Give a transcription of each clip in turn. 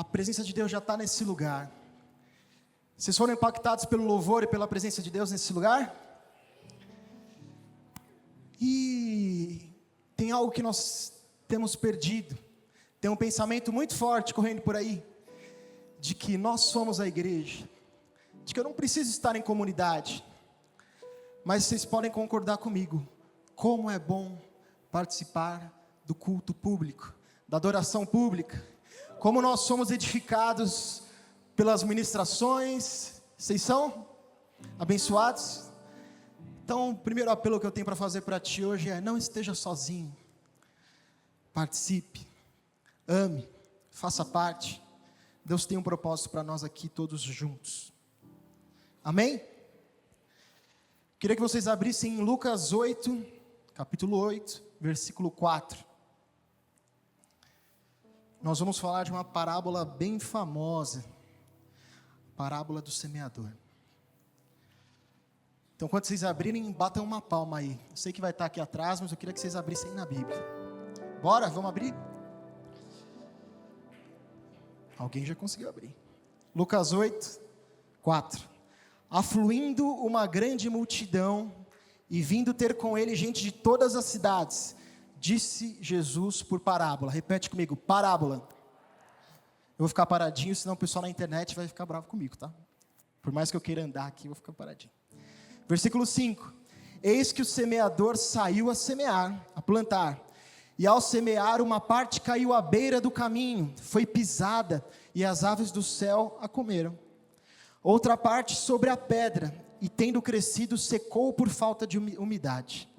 A presença de Deus já está nesse lugar. Vocês foram impactados pelo louvor e pela presença de Deus nesse lugar? E tem algo que nós temos perdido. Tem um pensamento muito forte correndo por aí, de que nós somos a igreja, de que eu não preciso estar em comunidade. Mas vocês podem concordar comigo, como é bom participar do culto público, da adoração pública, como nós somos edificados pelas ministrações. Vocês são abençoados? Então, o primeiro apelo que eu tenho para fazer para ti hoje é: não esteja sozinho, participe, ame, faça parte. Deus tem um propósito para nós aqui todos juntos, amém? Queria que vocês abrissem em Lucas 8, capítulo 8, versículo 4. Nós vamos falar de uma parábola bem famosa, parábola do semeador. Então, quando vocês abrirem, batam uma palma aí. Eu sei que vai estar aqui atrás, mas eu queria que vocês abrissem na Bíblia. Bora, vamos abrir? Alguém já conseguiu abrir. Lucas 8, 4. Afluindo uma grande multidão e vindo ter com ele gente de todas as cidades, disse Jesus por parábola. Repete comigo, parábola. Eu vou ficar paradinho, senão o pessoal na internet vai ficar bravo comigo, tá? Por mais que eu queira andar aqui, eu vou ficar paradinho. Versículo 5. Eis que o semeador saiu a semear, a plantar. E ao semear, uma parte caiu à beira do caminho, foi pisada, e as aves do céu a comeram. Outra parte sobre a pedra, e tendo crescido, secou por falta de umidade.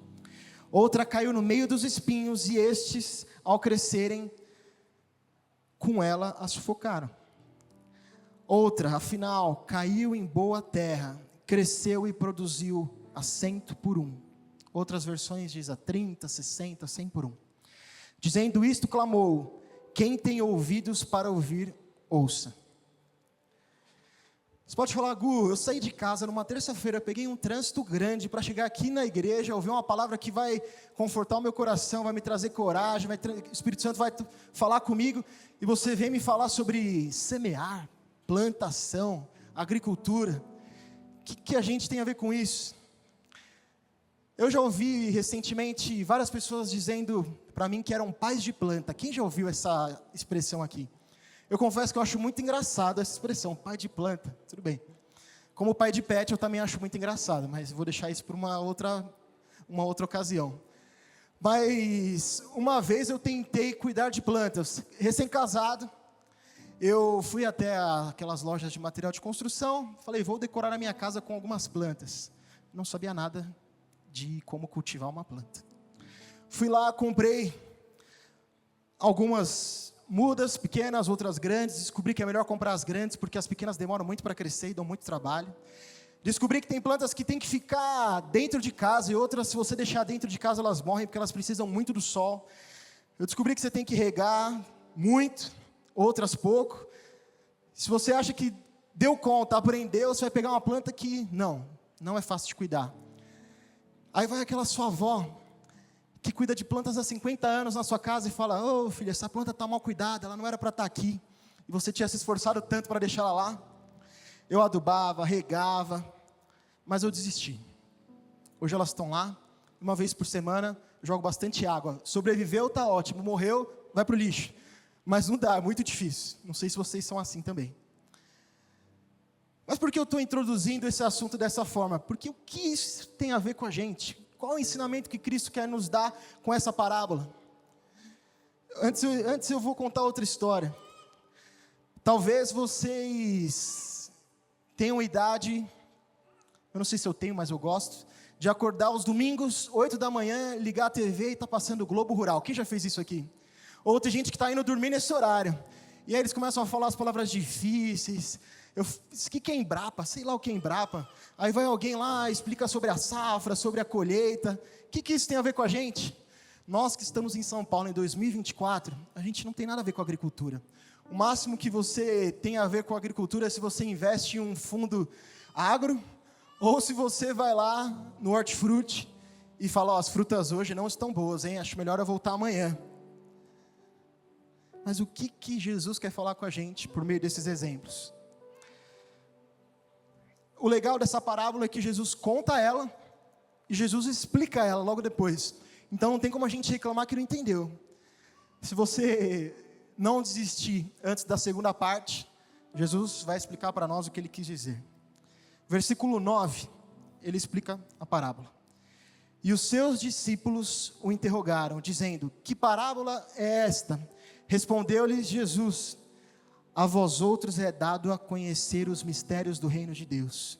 Outra caiu no meio dos espinhos, e estes, ao crescerem, com ela a sufocaram. Outra, afinal, caiu em boa terra, cresceu e produziu a 100 por 1. Outras versões dizem a 30, 60, 100 por 1. Dizendo isto, clamou: quem tem ouvidos para ouvir, ouça. Você pode falar: Gu, eu saí de casa numa terça-feira, peguei um trânsito grande para chegar aqui na igreja, ouvir uma palavra que vai confortar o meu coração, vai me trazer coragem, o Espírito Santo vai falar comigo, e você vem me falar sobre semear, plantação, agricultura. O que a gente tem a ver com isso? Eu já ouvi recentemente várias pessoas dizendo para mim que eram pais de planta. Quem já ouviu essa expressão aqui? Eu confesso que eu acho muito engraçado essa expressão, pai de planta. Tudo bem. Como pai de pet eu também acho muito engraçado, mas vou deixar isso para uma outra ocasião. Mas uma vez eu tentei cuidar de plantas, recém-casado. Eu fui até aquelas lojas de material de construção, falei: vou decorar a minha casa com algumas plantas. Não sabia nada de como cultivar uma planta. Fui lá, comprei algumas mudas pequenas, outras grandes. Descobri que é melhor comprar as grandes, porque as pequenas demoram muito para crescer e dão muito trabalho. Descobri que tem plantas que tem que ficar dentro de casa, e outras, se você deixar dentro de casa, elas morrem, porque elas precisam muito do sol. Eu descobri que você tem que regar muito, outras pouco. Se você acha que deu conta, aprendeu, você vai pegar uma planta que não é fácil de cuidar. Aí vai aquela sua avó, que cuida de plantas há 50 anos na sua casa, e fala: ô filha, essa planta está mal cuidada, ela não era para estar aqui, e você tinha se esforçado tanto para deixar ela lá. Eu adubava, regava, mas eu desisti. Hoje elas estão lá, uma vez por semana, eu jogo bastante água. Sobreviveu, está ótimo, morreu, vai para o lixo. Mas não dá, é muito difícil. Não sei se vocês são assim também. Mas por que eu estou introduzindo esse assunto dessa forma? Porque o que isso tem a ver com a gente? Qual o ensinamento que Cristo quer nos dar com essa parábola? Antes eu vou contar outra história. Talvez vocês tenham idade, eu não sei se eu tenho, mas eu gosto, de acordar aos domingos, 8 da manhã, ligar a TV e tá passando o Globo Rural. Quem já fez isso aqui? Ou tem gente que está indo dormir nesse horário. E aí eles começam a falar as palavras difíceis. Que é Embrapa? Sei lá o que é Embrapa. Aí vai alguém lá, explica sobre a safra, sobre a colheita. O que isso tem a ver com a gente? Nós que estamos em São Paulo em 2024, a gente não tem nada a ver com a agricultura. O máximo que você tem a ver com a agricultura é se você investe em um fundo agro, ou se você vai lá no hortifruti e fala: ó, as frutas hoje não estão boas, hein? Acho melhor eu voltar amanhã. Mas o que Jesus quer falar com a gente por meio desses exemplos? O legal dessa parábola é que Jesus conta ela e Jesus explica ela logo depois. Então não tem como a gente reclamar que não entendeu. Se você não desistir antes da segunda parte, Jesus vai explicar para nós o que ele quis dizer. Versículo 9, ele explica a parábola. E os seus discípulos o interrogaram, dizendo: que parábola é esta? Respondeu-lhes Jesus: a vós outros é dado a conhecer os mistérios do reino de Deus.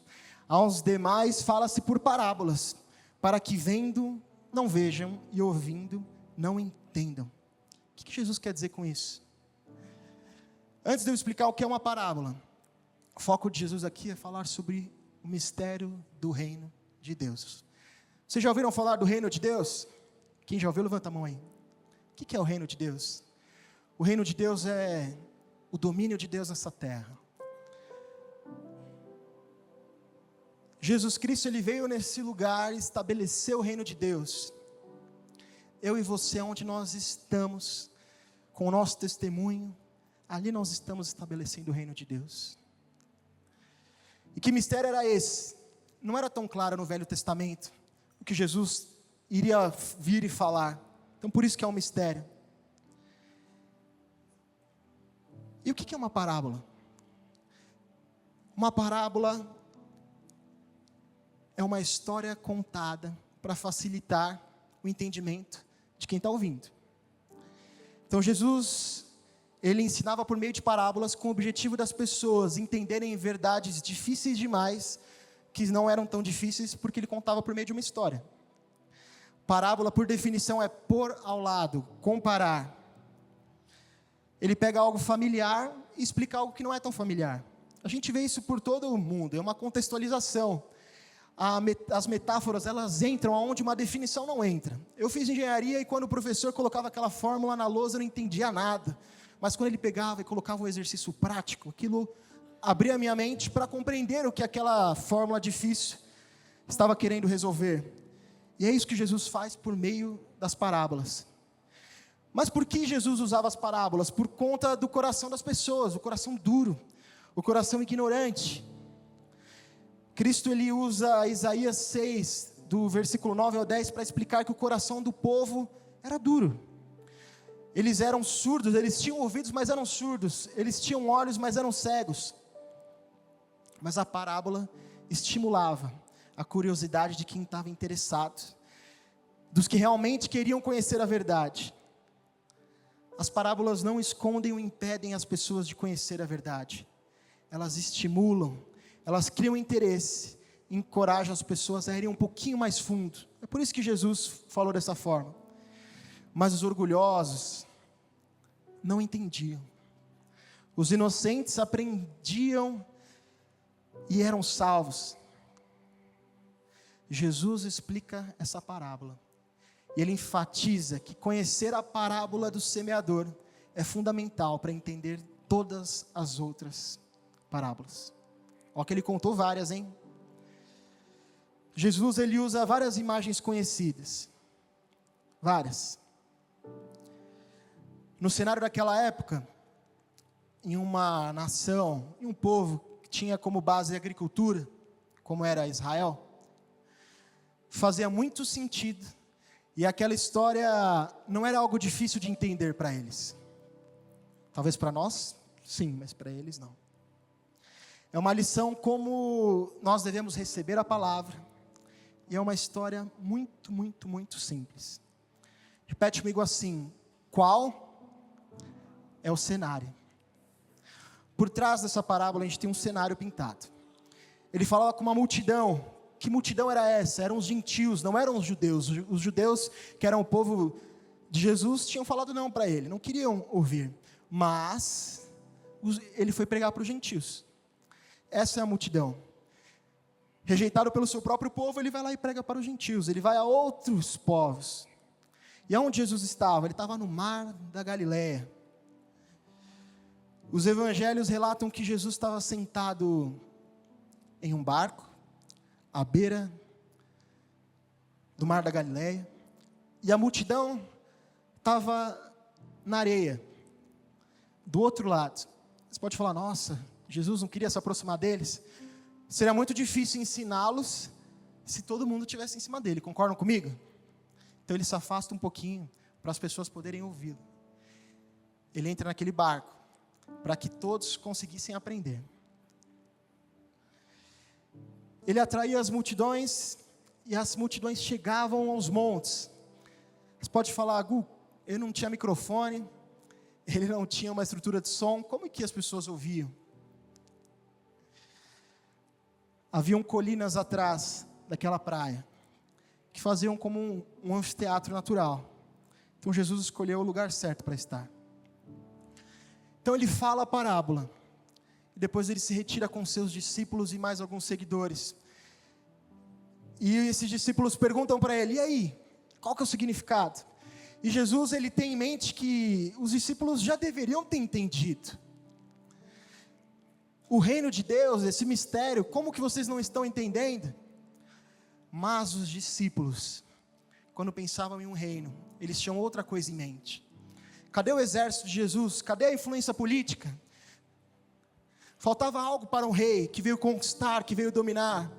Aos demais fala-se por parábolas, para que vendo não vejam e ouvindo não entendam. O que Jesus quer dizer com isso? Antes de eu explicar o que é uma parábola, o foco de Jesus aqui é falar sobre o mistério do reino de Deus. Vocês já ouviram falar do reino de Deus? Quem já ouviu, levanta a mão aí. O que é o reino de Deus? O reino de Deus é o domínio de Deus nessa terra. Jesus Cristo, ele veio nesse lugar, estabeleceu o reino de Deus. Eu e você, onde nós estamos, com o nosso testemunho, ali nós estamos estabelecendo o reino de Deus. E que mistério era esse? Não era tão claro no Velho Testamento o que Jesus iria vir e falar. Então por isso que é um mistério. E o que é uma parábola? Uma parábola é uma história contada para facilitar o entendimento de quem está ouvindo. Então Jesus, ele ensinava por meio de parábolas com o objetivo das pessoas entenderem verdades difíceis demais, que não eram tão difíceis, porque ele contava por meio de uma história. Parábola, por definição, é pôr ao lado, comparar. Ele pega algo familiar e explica algo que não é tão familiar. A gente vê isso por todo o mundo, é uma contextualização. As metáforas, elas entram onde uma definição não entra. Eu fiz engenharia e quando o professor colocava aquela fórmula na lousa, eu não entendia nada. Mas quando ele pegava e colocava um exercício prático, aquilo abria a minha mente para compreender o que aquela fórmula difícil estava querendo resolver. E é isso que Jesus faz por meio das parábolas. Mas por que Jesus usava as parábolas? Por conta do coração das pessoas, o coração duro, o coração ignorante. Cristo, ele usa Isaías 6, do versículo 9 ao 10, para explicar que o coração do povo era duro. Eles eram surdos, eles tinham ouvidos, mas eram surdos. Eles tinham olhos, mas eram cegos. Mas a parábola estimulava a curiosidade de quem estava interessado, dos que realmente queriam conhecer a verdade. As parábolas não escondem ou impedem as pessoas de conhecer a verdade. Elas estimulam, elas criam interesse, encorajam as pessoas a irem um pouquinho mais fundo. É por isso que Jesus falou dessa forma. Mas os orgulhosos não entendiam. Os inocentes aprendiam e eram salvos. Jesus explica essa parábola. E ele enfatiza que conhecer a parábola do semeador é fundamental para entender todas as outras parábolas. Olha que ele contou várias, hein? Jesus, ele usa várias imagens conhecidas. Várias. No cenário daquela época, em uma nação, em um povo que tinha como base a agricultura, como era Israel, fazia muito sentido, e aquela história não era algo difícil de entender para eles. Talvez para nós, sim, mas para eles não. É uma lição como nós devemos receber a palavra, e é uma história muito, muito, muito simples. Repete comigo assim: qual é o cenário? Por trás dessa parábola a gente tem um cenário pintado. Ele falava com uma multidão. Que multidão era essa? Eram os gentios, não eram os judeus. Os judeus, que eram o povo de Jesus, tinham falado não para ele, não queriam ouvir. Mas ele foi pregar para os gentios. Essa é a multidão. Rejeitado pelo seu próprio povo, ele vai lá e prega para os gentios. Ele vai a outros povos. E aonde Jesus estava? Ele estava no mar da Galileia. Os evangelhos relatam que Jesus estava sentado em um barco, à beira do mar da Galileia, e a multidão estava na areia, do outro lado. Você pode falar, nossa, Jesus não queria se aproximar deles? Seria muito difícil ensiná-los se todo mundo estivesse em cima dele, concordam comigo? Então ele se afasta um pouquinho, para as pessoas poderem ouvi-lo. Ele entra naquele barco, para que todos conseguissem aprender. Ele atraía as multidões, e as multidões chegavam aos montes. Você pode falar, Gu, ele não tinha microfone, ele não tinha uma estrutura de som, como é que as pessoas ouviam? Haviam colinas atrás daquela praia, que faziam como um anfiteatro natural. Então Jesus escolheu o lugar certo para estar. Então ele fala a parábola, e depois ele se retira com seus discípulos e mais alguns seguidores. E esses discípulos perguntam para ele, e aí, qual que é o significado? E Jesus, ele tem em mente que os discípulos já deveriam ter entendido. O reino de Deus, esse mistério, como que vocês não estão entendendo? Mas os discípulos, quando pensavam em um reino, eles tinham outra coisa em mente. Cadê o exército de Jesus? Cadê a influência política? Faltava algo para um rei que veio conquistar, que veio dominar.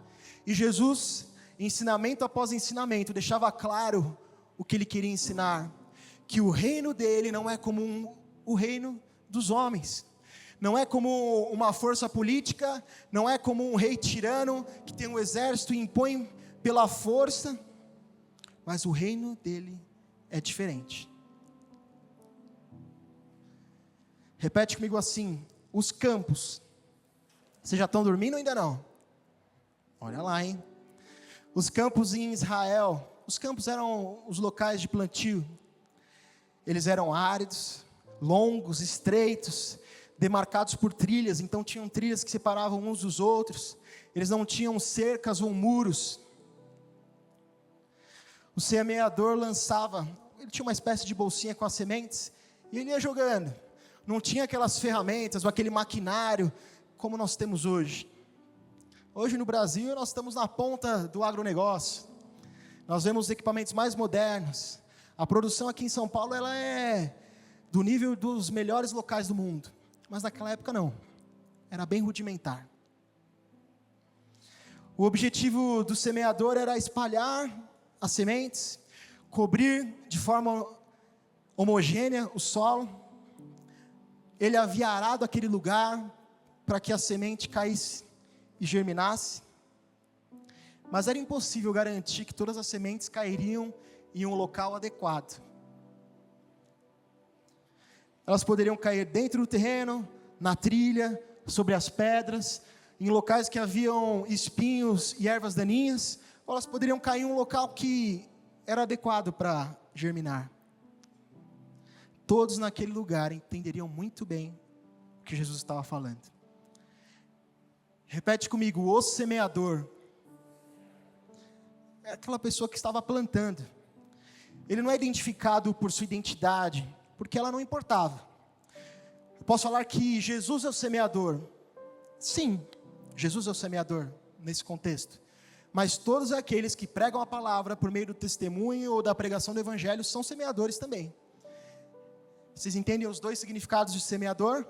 E Jesus, ensinamento após ensinamento, deixava claro o que ele queria ensinar, que o reino dele não é como o reino dos homens, não é como uma força política, não é como um rei tirano, que tem um exército e impõe pela força, mas o reino dele é diferente. Repete comigo assim, os campos, vocês já estão dormindo ou ainda não? Olha lá, hein? Os campos em Israel, os campos eram os locais de plantio. Eles eram áridos, longos, estreitos, demarcados por trilhas. Então tinham trilhas que separavam uns dos outros. Eles não tinham cercas ou muros. O semeador lançava, ele tinha uma espécie de bolsinha com as sementes, e ele ia jogando. Não tinha aquelas ferramentas ou aquele maquinário como nós temos hoje. Hoje no Brasil nós estamos na ponta do agronegócio. Nós vemos os equipamentos mais modernos. A produção aqui em São Paulo, ela é do nível dos melhores locais do mundo. Mas naquela época não. Era bem rudimentar. O objetivo do semeador era espalhar as sementes, cobrir de forma homogênea o solo. Ele havia arado aquele lugar para que a semente caísse e germinasse. Mas era impossível garantir que todas as sementes cairiam em um local adequado. Elas poderiam cair dentro do terreno, na trilha, sobre as pedras, em locais que haviam espinhos e ervas daninhas, ou elas poderiam cair em um local que era adequado para germinar. Todos naquele lugar entenderiam muito bem o que Jesus estava falando. Repete comigo, o semeador é aquela pessoa que estava plantando. Ele não é identificado por sua identidade, porque ela não importava. Eu posso falar que Jesus é o semeador. Sim, Jesus é o semeador nesse contexto. Mas todos aqueles que pregam a palavra por meio do testemunho ou da pregação do evangelho são semeadores também. Vocês entendem os dois significados de semeador?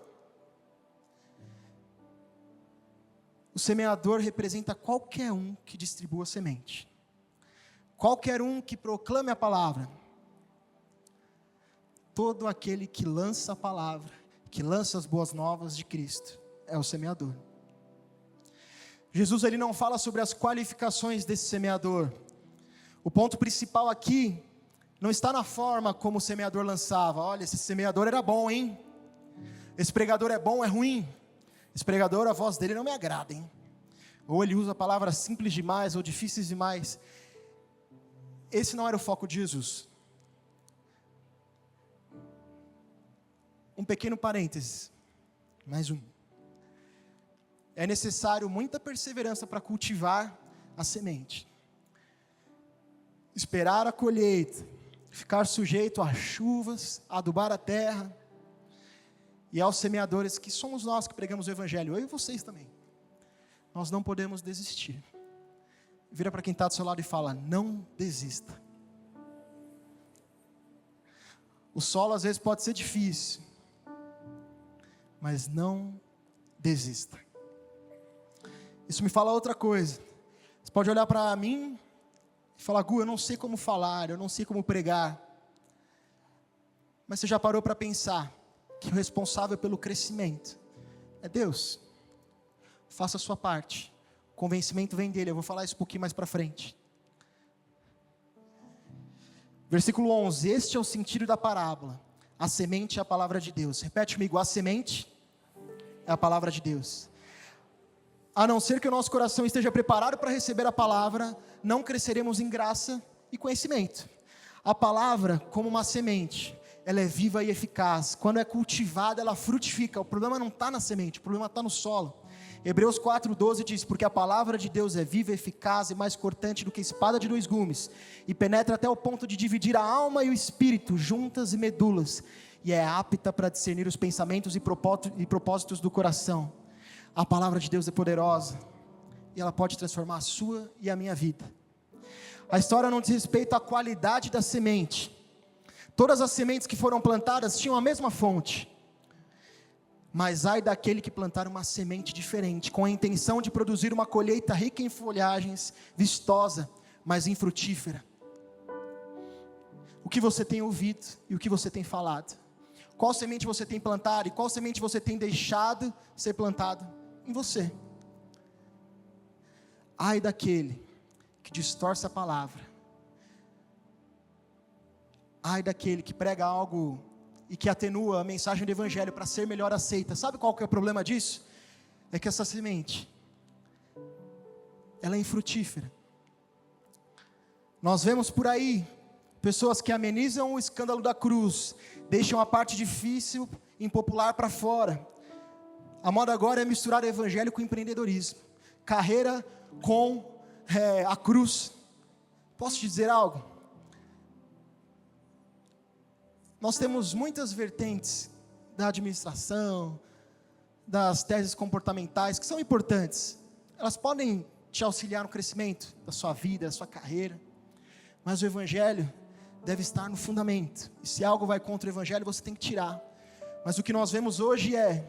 O semeador representa qualquer um que distribua semente. Qualquer um que proclame a palavra. Todo aquele que lança a palavra, que lança as boas novas de Cristo, é o semeador. Jesus, ele não fala sobre as qualificações desse semeador. O ponto principal aqui não está na forma como o semeador lançava. Olha, esse semeador era bom, hein? Esse pregador é bom, é ruim? Esse pregador, a voz dele não me agrada, hein? Ou ele usa palavras simples demais, ou difíceis demais. Esse não era o foco de Jesus. Um pequeno parênteses, mais um. É necessário muita perseverança para cultivar a semente. Esperar a colheita, ficar sujeito a chuvas, adubar a terra, e aos semeadores que somos nós que pregamos o evangelho, eu e vocês também. Nós não podemos desistir. Vira para quem está do seu lado e fala, não desista. O solo às vezes pode ser difícil. mas não desista. Isso me fala outra coisa. Você pode olhar para mim e falar: Gu, eu não sei como falar, eu não sei como pregar. Mas você já parou para pensar que o responsável pelo crescimento é Deus? Faça a sua parte. O convencimento vem dele. Eu vou falar isso um pouquinho mais para frente. Versículo 11. Este é o sentido da parábola. A semente é a palavra de Deus. Repete comigo: a semente é a palavra de Deus. A não ser que o nosso coração esteja preparado para receber a palavra, não cresceremos em graça e conhecimento. A palavra, como uma semente, ela é viva e eficaz. Quando é cultivada, ela frutifica. O problema não está na semente, o problema está no solo. Hebreus 4:12 diz: porque a palavra de Deus é viva, eficaz e mais cortante do que espada de 2 gumes, e penetra até o ponto de dividir a alma e o espírito, juntas e medulas, e é apta para discernir os pensamentos e propósitos do coração. A palavra de Deus é poderosa, e ela pode transformar a sua e a minha vida. A história não diz respeito à qualidade da semente. Todas as sementes que foram plantadas tinham a mesma fonte. Mas ai daquele que plantar uma semente diferente, com a intenção de produzir uma colheita rica em folhagens, vistosa, mas infrutífera. O que você tem ouvido e o que você tem falado? Qual semente você tem plantado e qual semente você tem deixado ser plantado em você? Ai daquele que distorce a palavra. Ai daquele que prega algo e que atenua a mensagem do evangelho para ser melhor aceita. Sabe qual que é o problema disso? É que essa semente, ela é infrutífera. Nós vemos por aí pessoas que amenizam o escândalo da cruz, deixam a parte difícil, impopular para fora. A moda agora é misturar o evangelho com empreendedorismo, carreira com a cruz. Posso te dizer algo? Nós temos muitas vertentes da administração, das teses comportamentais, que são importantes. Elas podem te auxiliar no crescimento da sua vida, da sua carreira. Mas o evangelho deve estar no fundamento. E se algo vai contra o evangelho, você tem que tirar. Mas o que nós vemos hoje é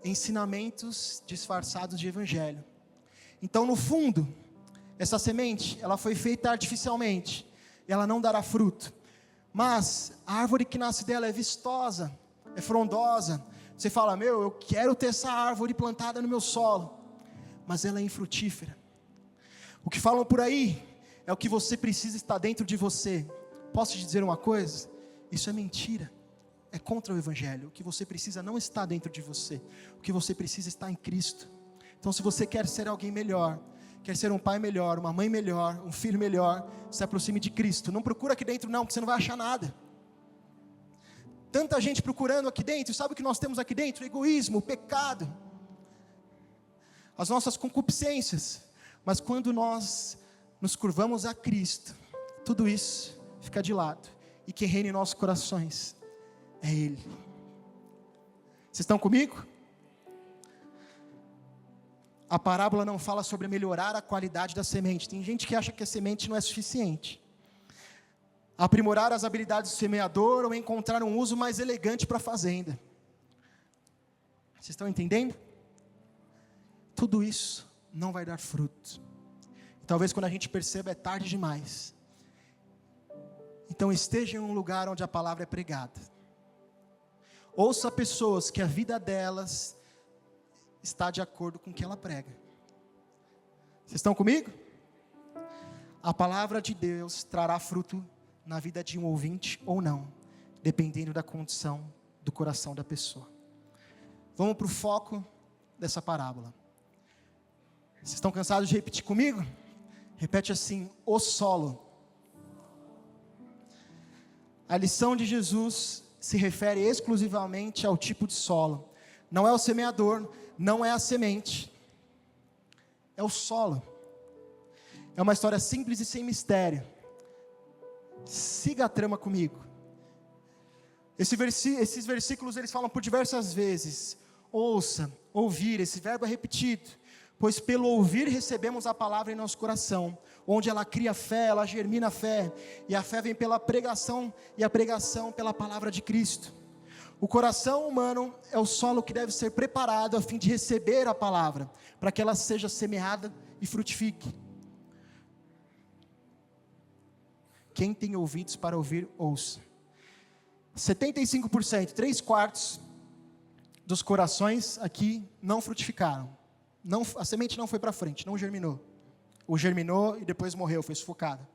ensinamentos disfarçados de evangelho. Então, no fundo, essa semente, ela foi feita artificialmente. E ela não dará fruto. Mas a árvore que nasce dela é vistosa, é frondosa. Você fala: eu quero ter essa árvore plantada no meu solo. Mas ela é infrutífera. O que falam por aí é o que você precisa estar dentro de você. Posso te dizer uma coisa? Isso é mentira. É contra o evangelho. O que você precisa não está dentro de você. O que você precisa está em Cristo. Então, se você quer ser alguém melhor, quer ser um pai melhor, uma mãe melhor, um filho melhor, se aproxime de Cristo. Não procura aqui dentro não, porque você não vai achar nada. Tanta gente procurando aqui dentro. Sabe o que nós temos aqui dentro? O egoísmo, o pecado, as nossas concupiscências. Mas quando nós nos curvamos a Cristo, tudo isso fica de lado. E quem reina em nossos corações é Ele. Vocês estão comigo? A parábola não fala sobre melhorar a qualidade da semente. Tem gente que acha que a semente não é suficiente. Aprimorar as habilidades do semeador ou encontrar um uso mais elegante para a fazenda. Vocês estão entendendo? Tudo isso não vai dar fruto. Talvez quando a gente perceba é tarde demais. Então esteja em um lugar onde a palavra é pregada. Ouça pessoas que a vida delas está de acordo com o que ela prega. Vocês estão comigo? A palavra de Deus trará fruto na vida de um ouvinte ou não, dependendo da condição do coração da pessoa. Vamos para o foco dessa parábola. Vocês estão cansados de repetir comigo? Repete assim: o solo. A lição de Jesus se refere exclusivamente ao tipo de solo. Não é o semeador, não é a semente, é o solo. É uma história simples e sem mistério. Siga a trama comigo. Esses versículos eles falam por diversas vezes. Ouça, ouvir, esse verbo é repetido. Pois pelo ouvir recebemos a palavra em nosso coração, onde ela cria fé, ela germina a fé, e a fé vem pela pregação, e a pregação pela palavra de Cristo. O coração humano é o solo que deve ser preparado a fim de receber a palavra, para que ela seja semeada e frutifique. Quem tem ouvidos para ouvir, ouça. 75%, 3/4 dos corações aqui não frutificaram. A semente não foi para frente, não germinou. Ou germinou e depois morreu, foi sufocada.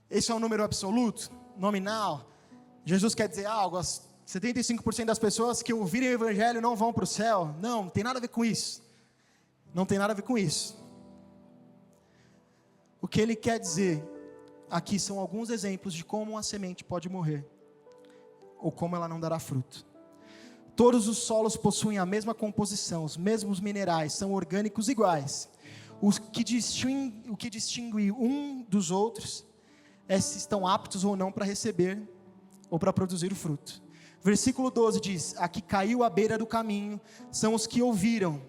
Esse é um número absoluto, nominal. Jesus quer dizer algo, 75% das pessoas que ouvirem o evangelho não vão para o céu. Não tem nada a ver com isso. Não tem nada a ver com isso. O que ele quer dizer aqui são alguns exemplos de como uma semente pode morrer, ou como ela não dará fruto. Todos os solos possuem a mesma composição, os mesmos minerais, são orgânicos iguais. O que distingue um dos outros é se estão aptos ou não para receber ou para produzir o fruto. Versículo 12 diz: a que caiu à beira do caminho são os que ouviram.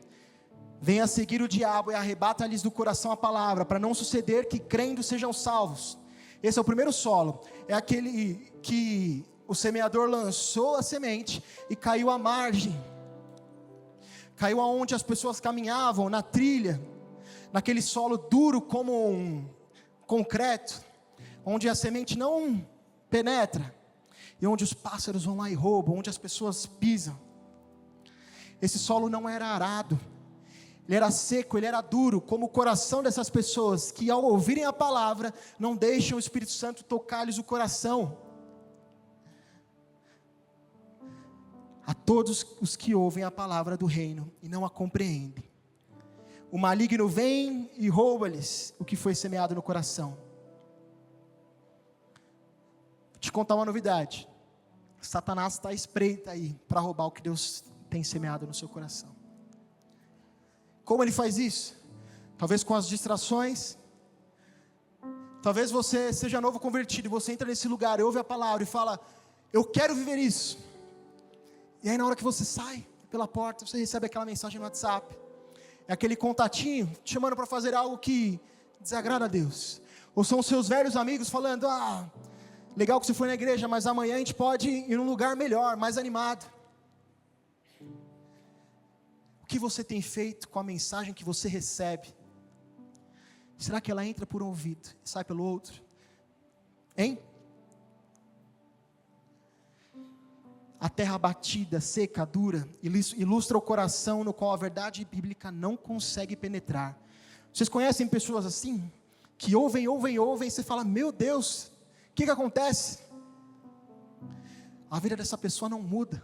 Vem a seguir o diabo e arrebata-lhes do coração a palavra, para não suceder que crendo sejam salvos. Esse é o primeiro solo, é aquele que o semeador lançou a semente e caiu à margem. Caiu aonde as pessoas caminhavam, na trilha, naquele solo duro como um concreto, onde a semente não penetra, e onde os pássaros vão lá e roubam, onde as pessoas pisam. Esse solo não era arado, ele era seco, ele era duro, como o coração dessas pessoas, que ao ouvirem a palavra, não deixam o Espírito Santo tocar-lhes o coração. A todos os que ouvem a palavra do reino, e não a compreendem, o maligno vem e rouba-lhes o que foi semeado no coração. Vou te contar uma novidade. Satanás está à espreita aí, para roubar o que Deus tem semeado no seu coração. Como ele faz isso? Talvez com as distrações. Talvez você seja novo convertido, e você entra nesse lugar, e ouve a palavra e fala: eu quero viver isso. E aí na hora que você sai pela porta, você recebe aquela mensagem no WhatsApp. É aquele contatinho te chamando para fazer algo que desagrada a Deus. Ou são os seus velhos amigos falando: legal que você foi na igreja, mas amanhã a gente pode ir num lugar melhor, mais animado. O que você tem feito com a mensagem que você recebe? Será que ela entra por um ouvido e sai pelo outro? Hein? A terra batida, seca, dura, ilustra o coração no qual a verdade bíblica não consegue penetrar. Vocês conhecem pessoas assim? Que ouvem, e você fala: meu Deus, o que acontece? A vida dessa pessoa não muda.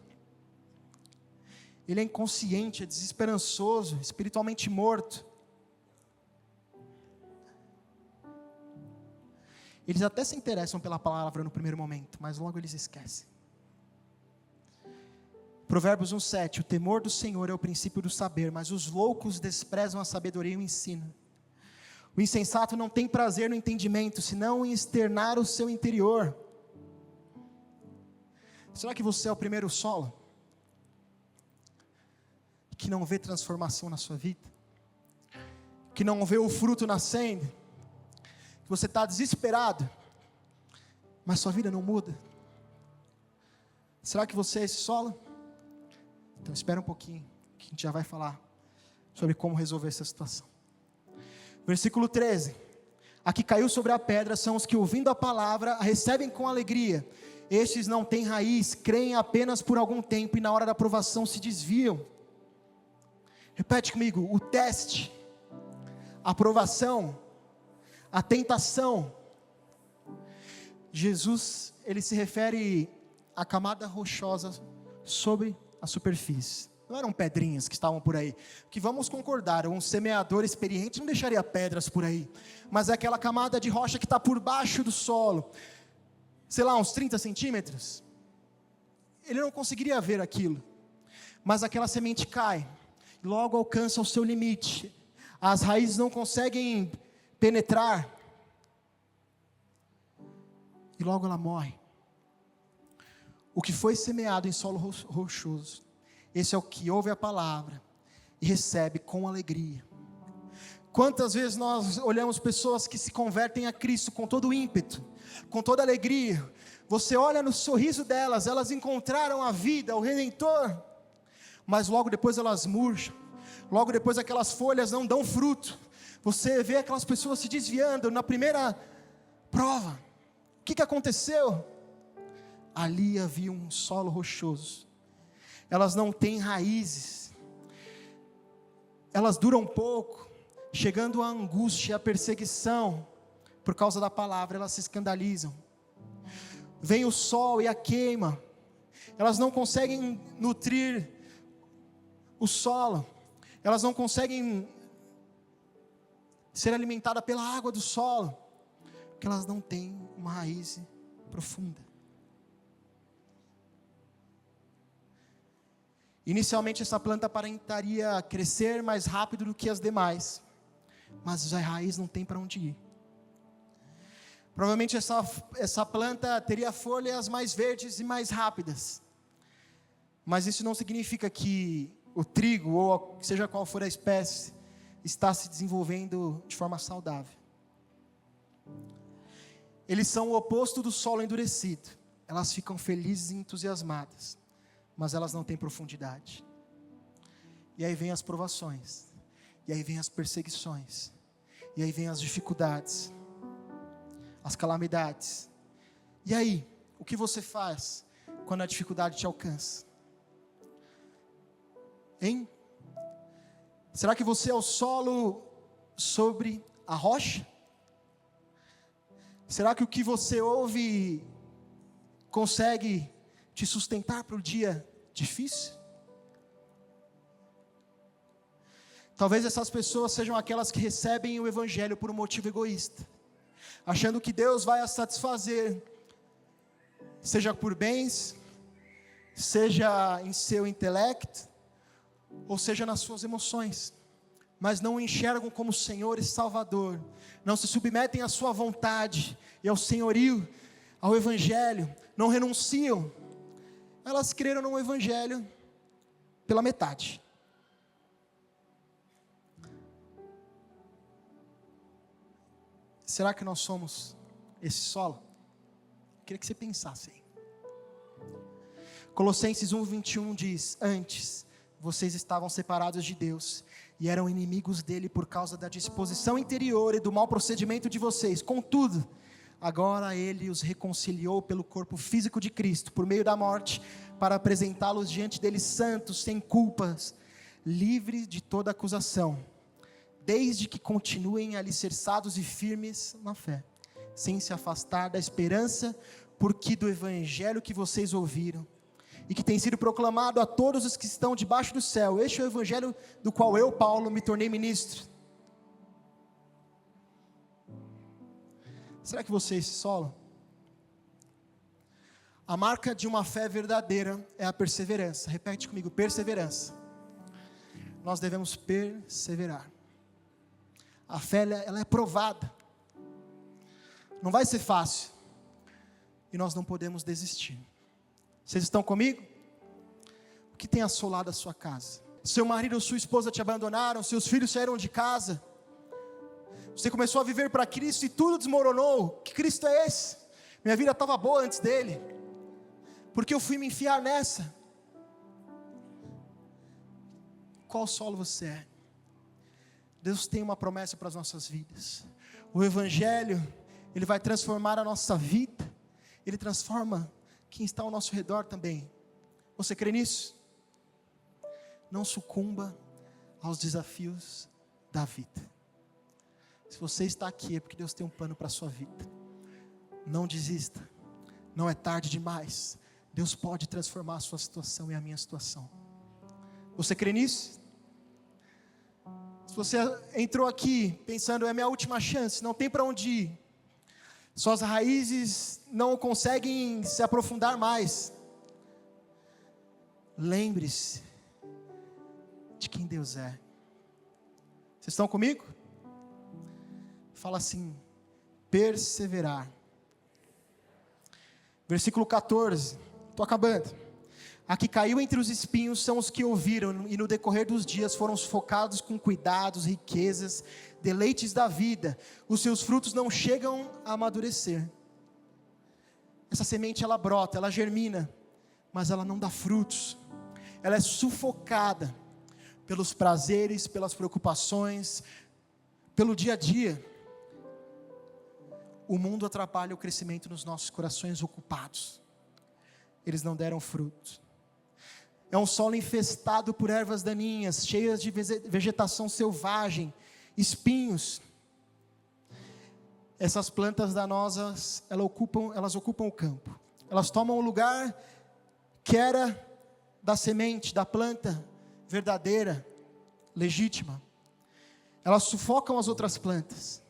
Ele é inconsciente, é desesperançoso, espiritualmente morto. Eles até se interessam pela palavra no primeiro momento, mas logo eles esquecem. Provérbios 1:7, o temor do Senhor é o princípio do saber, mas os loucos desprezam a sabedoria e o ensino. O insensato não tem prazer no entendimento, senão em externar o seu interior. Será que você é o primeiro solo que não vê transformação na sua vida? Que não vê o fruto nascendo? Que você está desesperado, mas sua vida não muda? Será que você é esse solo? Então espera um pouquinho, que a gente já vai falar sobre como resolver essa situação. Versículo 13: a que caiu sobre a pedra são os que ouvindo a palavra, a recebem com alegria. Estes não têm raiz, creem apenas por algum tempo e na hora da provação se desviam. Repete comigo: o teste, a provação, a tentação. Jesus, ele se refere à camada rochosa sobre a superfície. Não eram pedrinhas que estavam por aí, que vamos concordar, um semeador experiente não deixaria pedras por aí, mas é aquela camada de rocha que está por baixo do solo, sei lá, uns 30 centímetros, ele não conseguiria ver aquilo, mas aquela semente cai, logo alcança o seu limite, as raízes não conseguem penetrar, e logo ela morre. O que foi semeado em solo rochoso, esse é o que ouve a palavra e recebe com alegria. Quantas vezes nós olhamos pessoas que se convertem a Cristo com todo o ímpeto, com toda alegria, Você olha no sorriso delas, elas encontraram a vida, o Redentor, mas logo depois elas murcham, logo depois aquelas folhas não dão fruto. Você vê aquelas pessoas se desviando na primeira prova. O que aconteceu? Ali havia um solo rochoso. Elas não têm raízes, elas duram pouco. Chegando a angústia, a perseguição, por causa da palavra, elas se escandalizam. Vem o sol e a queima, elas não conseguem nutrir o solo, elas não conseguem ser alimentadas pela água do solo, porque elas não têm uma raiz profunda. Inicialmente essa planta aparentaria crescer mais rápido do que as demais, mas a raiz não tem para onde ir. Provavelmente essa planta teria folhas mais verdes e mais rápidas, mas isso não significa que o trigo, ou seja qual for a espécie, está se desenvolvendo de forma saudável. Eles são o oposto do solo endurecido. Elas ficam felizes e entusiasmadas, mas elas não têm profundidade. E aí vem as provações, e aí vem as perseguições, e aí vem as dificuldades, as calamidades. E aí, o que você faz quando a dificuldade te alcança? Hein? Será que você é o solo sobre a rocha? Será que o que você ouve consegue te sustentar para o dia difícil? Talvez essas pessoas sejam aquelas que recebem o evangelho por um motivo egoísta, achando que Deus vai as satisfazer, seja por bens, seja em seu intelecto, ou seja nas suas emoções, mas não o enxergam como Senhor e Salvador, não se submetem à sua vontade e ao senhorio, ao evangelho, não renunciam. Elas creram no evangelho pela metade. Será que nós somos esse solo? Queria que você pensasse aí. Colossenses 1:21 diz: antes vocês estavam separados de Deus e eram inimigos dele por causa da disposição interior e do mau procedimento de vocês. Contudo, agora ele os reconciliou pelo corpo físico de Cristo, por meio da morte, para apresentá-los diante dele santos, sem culpas, livres de toda acusação, desde que continuem alicerçados e firmes na fé, sem se afastar da esperança, porque do evangelho que vocês ouviram, e que tem sido proclamado a todos os que estão debaixo do céu. Este é o evangelho do qual eu, Paulo, me tornei ministro. Será que você é esse solo? A marca de uma fé verdadeira é a perseverança. Repete comigo: perseverança. Nós devemos perseverar. A fé, ela é provada. Não vai ser fácil. E nós não podemos desistir. Vocês estão comigo? O que tem assolado a sua casa? Seu marido ou sua esposa te abandonaram, seus filhos saíram de casa, você começou a viver para Cristo e tudo desmoronou. Que Cristo é esse? Minha vida estava boa antes dele, porque eu fui me enfiar nessa. Qual solo você é? Deus tem uma promessa para as nossas vidas. O evangelho, ele vai transformar a nossa vida, ele transforma quem está ao nosso redor também. Você crê nisso? Não sucumba aos desafios da vida. Se você está aqui é porque Deus tem um plano para a sua vida. Não desista, não é tarde demais. Deus pode transformar a sua situação e a minha situação. Você crê nisso? Se você entrou aqui pensando, é minha última chance, não tem para onde ir, suas raízes não conseguem se aprofundar mais, lembre-se de quem Deus é. Vocês estão comigo? Fala assim: perseverar. Versículo 14, estou acabando. A que caiu entre os espinhos são os que ouviram, e no decorrer dos dias foram sufocados com cuidados, riquezas, deleites da vida. Os seus frutos não chegam a amadurecer. essa semente ela brota, ela germina, mas ela não dá frutos. Ela é sufocada pelos prazeres, pelas preocupações, pelo dia a dia. O mundo atrapalha o crescimento nos nossos corações ocupados. Eles não deram fruto. É um solo infestado por ervas daninhas, cheias de vegetação selvagem, espinhos. Essas plantas danosas, elas ocupam o campo. Elas tomam o lugar que era da semente, da planta verdadeira, legítima. Elas sufocam as outras plantas.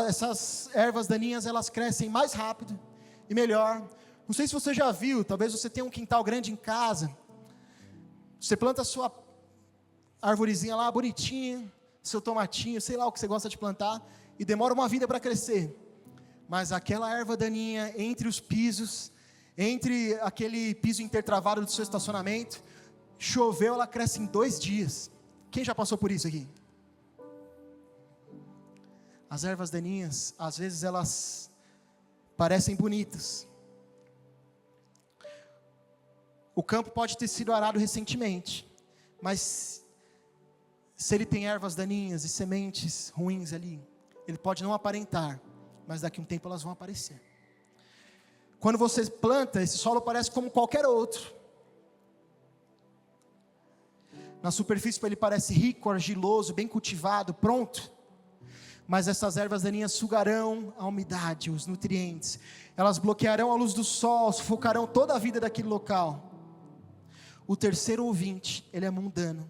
Essas ervas daninhas, elas crescem mais rápido e melhor. Não sei se você já viu, talvez você tenha um quintal grande em casa. Você planta a sua arvorezinha lá, bonitinha, seu tomatinho, sei lá o que você gosta de plantar, e demora uma vida para crescer. Mas aquela erva daninha entre os pisos, entre aquele piso intertravado do seu estacionamento, choveu, ela cresce em 2 dias. Quem já passou por isso aqui? As ervas daninhas, às vezes elas parecem bonitas. O campo pode ter sido arado recentemente, mas se ele tem ervas daninhas e sementes ruins ali, ele pode não aparentar, mas daqui a um tempo elas vão aparecer. Quando você planta, esse solo parece como qualquer outro. Na superfície ele parece rico, argiloso, bem cultivado, pronto. Mas essas ervas daninhas sugarão a umidade, os nutrientes. Elas bloquearão a luz do sol, sufocarão toda a vida daquele local. O terceiro ouvinte, ele é mundano,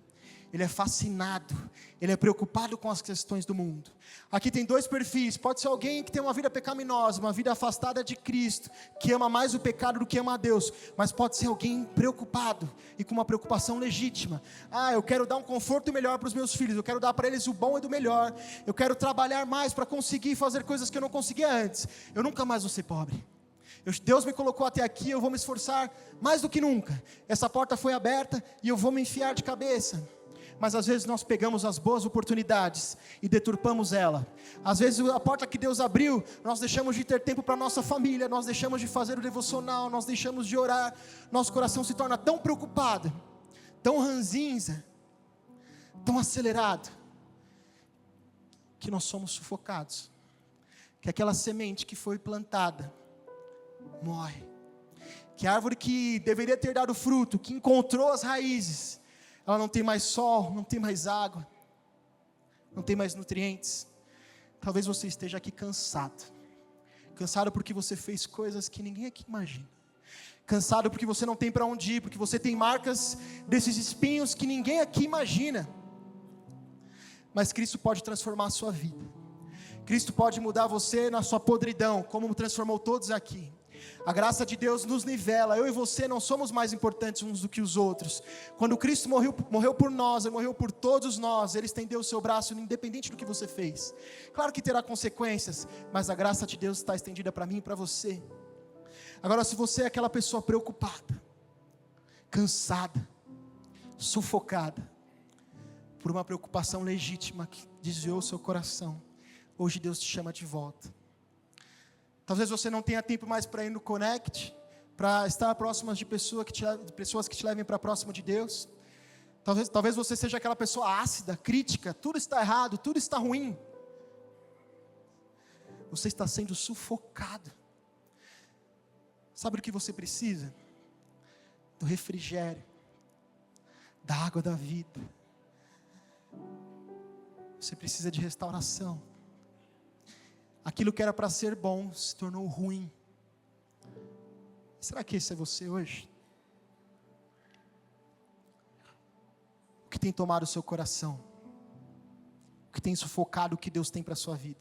ele é fascinado, ele é preocupado com as questões do mundo. Aqui tem 2 perfis, pode ser alguém que tem uma vida pecaminosa, uma vida afastada de Cristo, que ama mais o pecado do que ama a Deus, mas pode ser alguém preocupado, e com uma preocupação legítima. Eu quero dar um conforto melhor para os meus filhos, eu quero dar para eles o bom e do melhor, eu quero trabalhar mais para conseguir fazer coisas que eu não conseguia antes, eu nunca mais vou ser pobre. Deus me colocou até aqui, eu vou me esforçar mais do que nunca. Essa porta foi aberta e eu vou me enfiar de cabeça. Mas às vezes nós pegamos as boas oportunidades e deturpamos ela. Às vezes a porta que Deus abriu, nós deixamos de ter tempo para a nossa família, nós deixamos de fazer o devocional, nós deixamos de orar. Nosso coração se torna tão preocupado, tão ranzinza, tão acelerado, que nós somos sufocados. Que aquela semente que foi plantada morre. Que a árvore que deveria ter dado fruto, que encontrou as raízes, ela não tem mais sol, não tem mais água, não tem mais nutrientes. Talvez você esteja aqui cansado porque você fez coisas que ninguém aqui imagina, cansado porque você não tem para onde ir, porque você tem marcas desses espinhos que ninguém aqui imagina. Mas Cristo pode transformar a sua vida. Cristo pode mudar você na sua podridão, como transformou todos aqui. A graça de Deus nos nivela. Eu e você não somos mais importantes uns do que os outros. Quando Cristo morreu por nós, Ele morreu por todos nós. Ele estendeu o seu braço, independente do que você fez. Claro que terá consequências, mas a graça de Deus está estendida para mim e para você. Agora, se você é aquela pessoa preocupada, cansada, sufocada, por uma preocupação legítima que desviou o seu coração, hoje Deus te chama de volta. Talvez você não tenha tempo mais para ir no Connect, para estar próximo de pessoas que te levem para próximo de Deus. Talvez você seja aquela pessoa ácida, crítica, tudo está errado, tudo está ruim. Você está sendo sufocado. Sabe o que você precisa? Do refrigério, da água da vida. Você precisa de restauração. Aquilo que era para ser bom se tornou ruim. Será que esse é você hoje? O que tem tomado o seu coração? O que tem sufocado o que Deus tem para a sua vida?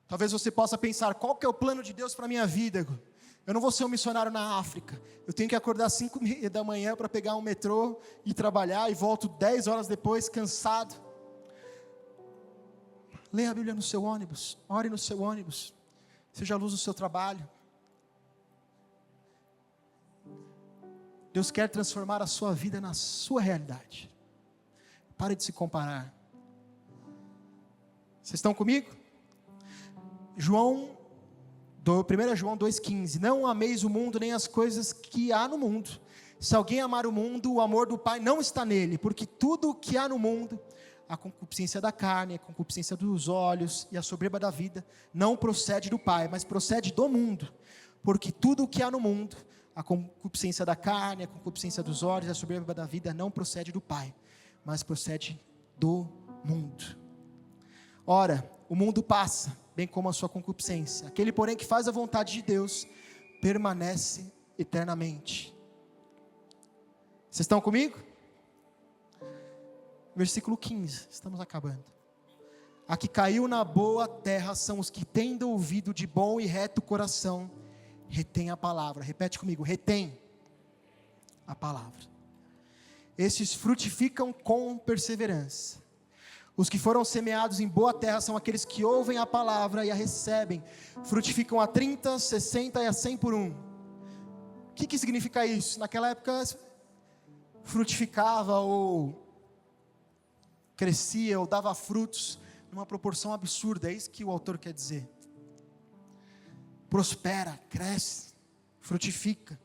Talvez você possa pensar, qual que é o plano de Deus para a minha vida? Eu não vou ser um missionário na África. Eu tenho que acordar às 5h30 da manhã para pegar um metrô e trabalhar, e volto 10 horas depois, cansado. Leia a Bíblia no seu ônibus, ore no seu ônibus, seja a luz do seu trabalho. Deus quer transformar a sua vida na sua realidade. Pare de se comparar. Vocês estão comigo? João 1 João 2,15, não ameis o mundo nem as coisas que há no mundo. Se alguém amar o mundo, o amor do Pai não está nele, porque tudo o que há no mundo, a concupiscência da carne, a concupiscência dos olhos e a soberba da vida, não procede do Pai, mas procede do mundo. Porque tudo o que há no mundo, a concupiscência da carne, a concupiscência dos olhos e a soberba da vida, não procede do Pai, mas procede do mundo. Ora, o mundo passa, bem como a sua concupiscência. Aquele, porém, que faz a vontade de Deus, permanece eternamente. Vocês estão comigo? Versículo 15, estamos acabando. A que caiu na boa terra são os que, tendo ouvido de bom e reto coração, retém a palavra. Repete comigo, retém a palavra. Estes frutificam com perseverança. Os que foram semeados em boa terra são aqueles que ouvem a palavra e a recebem. Frutificam a 30, 60 e a 100 por um. O que significa isso? Naquela época, frutificava ou crescia ou dava frutos numa proporção absurda. É isso que o autor quer dizer. Prospera, cresce, frutifica.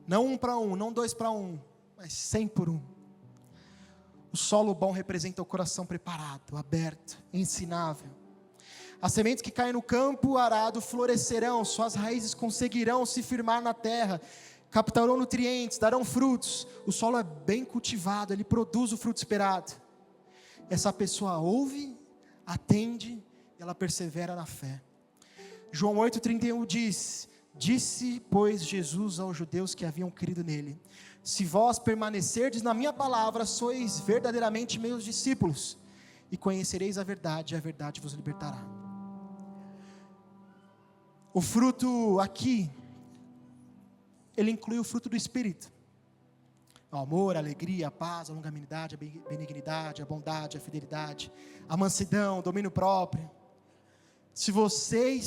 Não 1 para 1, não 2 para 1, mas 100 por 1. O solo bom representa o coração preparado, aberto, ensinável. As sementes que caem no campo arado florescerão, suas raízes conseguirão se firmar na terra, captarão nutrientes, darão frutos. O solo é bem cultivado, ele produz o fruto esperado. Essa pessoa ouve, atende, e ela persevera na fé. João 8,31 diz: disse, pois, Jesus aos judeus que haviam crido nele: se vós permanecerdes na minha palavra, sois verdadeiramente meus discípulos, e conhecereis a verdade vos libertará. O fruto aqui, ele inclui o fruto do Espírito: o amor, a alegria, a paz, a longanimidade, a benignidade, a bondade, a fidelidade, a mansidão, o domínio próprio. Se você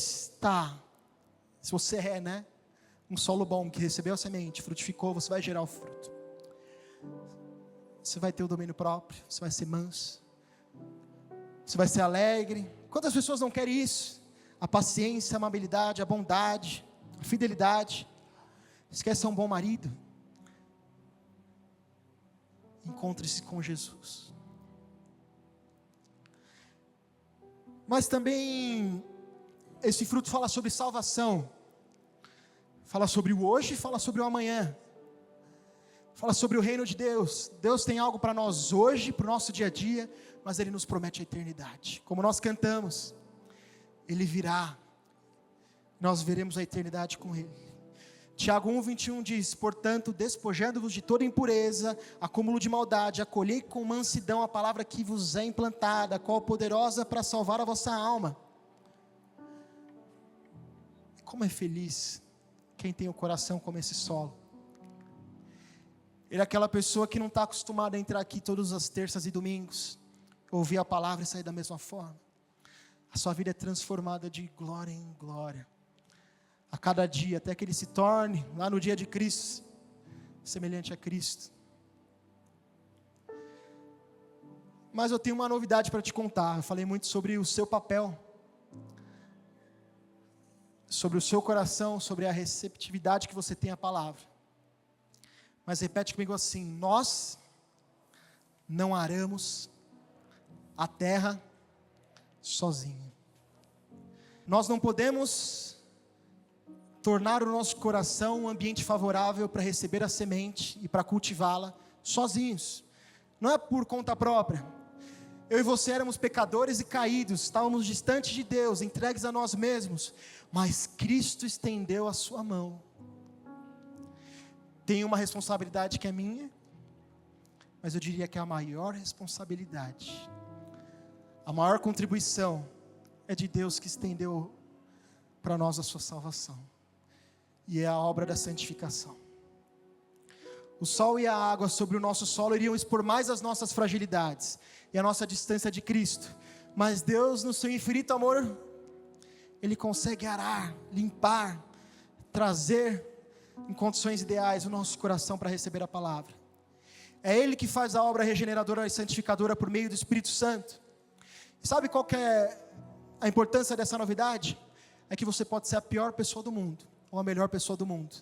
é, um solo bom, que recebeu a semente, frutificou, você vai gerar o fruto. Você vai ter o domínio próprio, você vai ser manso, você vai ser alegre. Quantas pessoas não querem isso? A paciência, a amabilidade, a bondade, a fidelidade. Você quer ser um bom marido? Encontre-se com Jesus. Mas também esse fruto fala sobre salvação, fala sobre o hoje, fala sobre o amanhã, fala sobre o reino de Deus. Deus tem algo para nós hoje, para o nosso dia a dia, mas Ele nos promete a eternidade. Como nós cantamos, Ele virá, nós veremos a eternidade com Ele. Tiago 1,21 diz: portanto, despojando-vos de toda impureza, acúmulo de maldade, acolhei com mansidão a palavra que vos é implantada, qual poderosa para salvar a vossa alma. Como é feliz quem tem o coração como esse solo. Ele é aquela pessoa que não está acostumada a entrar aqui todas as terças e domingos, ouvir a palavra e sair da mesma forma. A sua vida é transformada de glória em glória, a cada dia, até que ele se torne, lá no dia de Cristo, semelhante a Cristo. Mas eu tenho uma novidade para te contar. Eu falei muito sobre o seu papel, sobre o seu coração, sobre a receptividade que você tem à palavra. Mas repete comigo assim: nós não aramos a terra sozinho. Nós não podemos tornar o nosso coração um ambiente favorável para receber a semente e para cultivá-la sozinhos. Não é por conta própria. Eu e você éramos pecadores e caídos, estávamos distantes de Deus, entregues a nós mesmos, mas Cristo estendeu a sua mão. Tem uma responsabilidade que é minha, mas eu diria que é a maior responsabilidade, a maior contribuição é de Deus, que estendeu para nós a sua salvação, e é a obra da santificação. O sol e a água sobre o nosso solo iriam expor mais as nossas fragilidades e a nossa distância de Cristo, mas Deus, no seu infinito amor, Ele consegue arar, limpar, trazer em condições ideais o nosso coração para receber a palavra. É Ele que faz a obra regeneradora e santificadora por meio do Espírito Santo. E sabe qual que é a importância dessa novidade? é que você pode ser a pior pessoa do mundo, ou a melhor pessoa do mundo,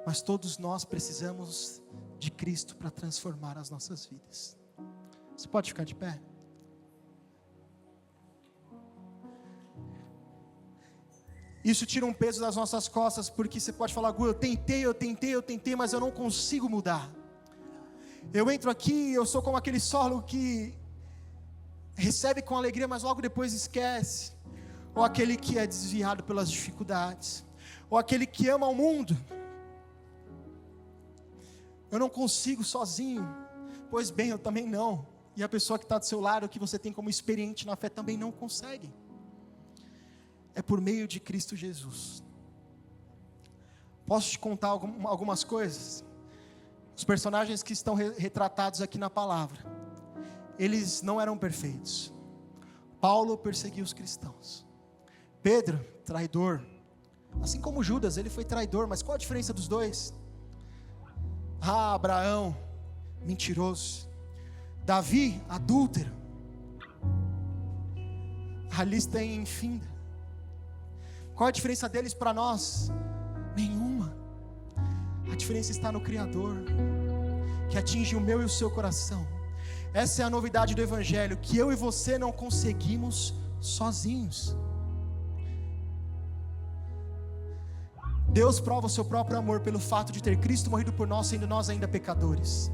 mas todos nós precisamos de Cristo para transformar as nossas vidas. Você pode ficar de pé? Isso tira um peso das nossas costas, porque você pode falar: Gu, eu tentei, mas eu não consigo mudar. Eu entro aqui, eu sou como aquele solo que recebe com alegria, mas logo depois esquece. Ou aquele que é desviado pelas dificuldades, ou aquele que ama o mundo. Eu não consigo sozinho. Pois bem, eu também não. E a pessoa que está do seu lado, que você tem como experiente na fé, também não consegue. É por meio de Cristo Jesus. Posso te contar algumas coisas? Os personagens que estão retratados aqui na palavra, eles não eram perfeitos. Paulo perseguiu os cristãos. Pedro, traidor. Assim como Judas, ele foi traidor. Mas qual a diferença dos dois? Abraão, mentiroso. Davi, adúltero. A lista é infinda. Qual a diferença deles para nós? Nenhuma. A diferença está no Criador, que atinge o meu e o seu coração. Essa é a novidade do Evangelho, que eu e você não conseguimos sozinhos. Deus prova o seu próprio amor pelo fato de ter Cristo morrido por nós, sendo nós ainda pecadores.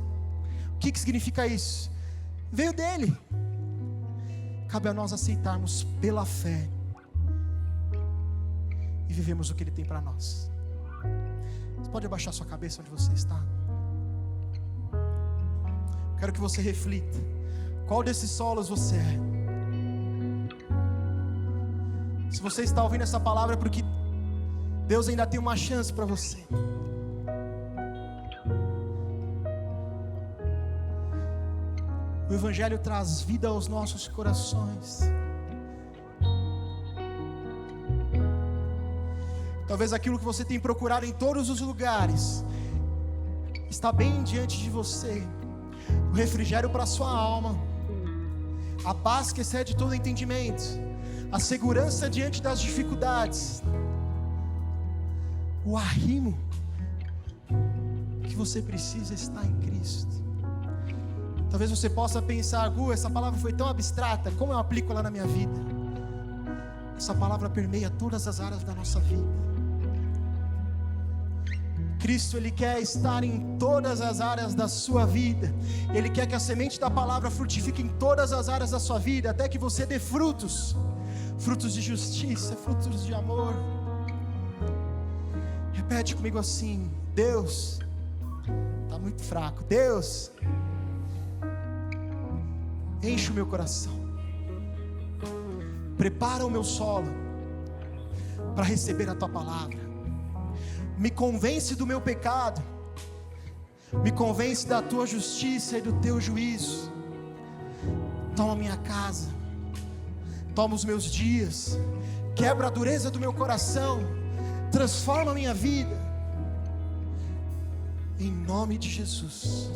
O que significa isso? Veio dele. Cabe a nós aceitarmos pela fé e vivemos o que ele tem para nós. Você pode abaixar sua cabeça onde você está? Quero que você reflita. Qual desses solos você é? Se você está ouvindo essa palavra é porque Deus ainda tem uma chance para você. O Evangelho traz vida aos nossos corações. Talvez aquilo que você tem procurado em todos os lugares está bem diante de você. O refrigério para a sua alma, a paz que excede todo entendimento, a segurança diante das dificuldades, o arrimo que você precisa está em Cristo. Talvez você possa pensar: Gu, essa palavra foi tão abstrata, como eu aplico ela na minha vida? Essa palavra permeia todas as áreas da nossa vida. Cristo, Ele quer estar em todas as áreas da sua vida. Ele quer que a semente da palavra frutifique em todas as áreas da sua vida, até que você dê frutos, frutos de justiça, frutos de amor. Repete comigo assim: Deus, está muito fraco. Deus, enche o meu coração, prepara o meu solo para receber a tua palavra. Me convence do meu pecado, me convence da tua justiça e do teu juízo. Toma minha casa, toma os meus dias, quebra a dureza do meu coração, transforma a minha vida, em nome de Jesus.